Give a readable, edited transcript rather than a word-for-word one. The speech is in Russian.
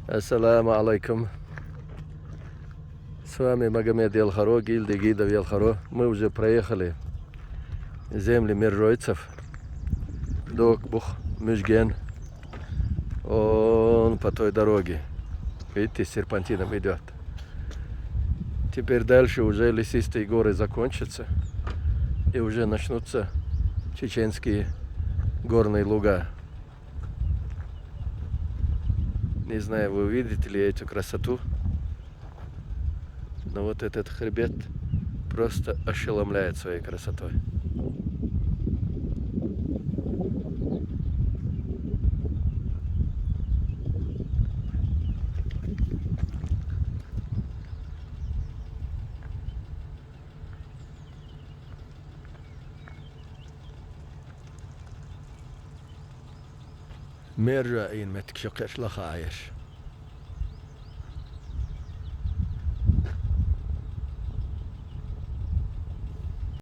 Ассаламу алейкум. С вами Магомед Елхаро, гильдия гидов Елхаро. Мы уже проехали земли миржойцев. Докбух, Мюжген. Он по той дороге. Видите, серпантином идет. Теперь дальше уже лесистые горы закончатся. И уже начнутся чеченские горные луга. Не знаю, вы увидите ли эту красоту. Но вот этот хребет просто ошеломляет своей красотой. Merja in met kjokkers lachaiers.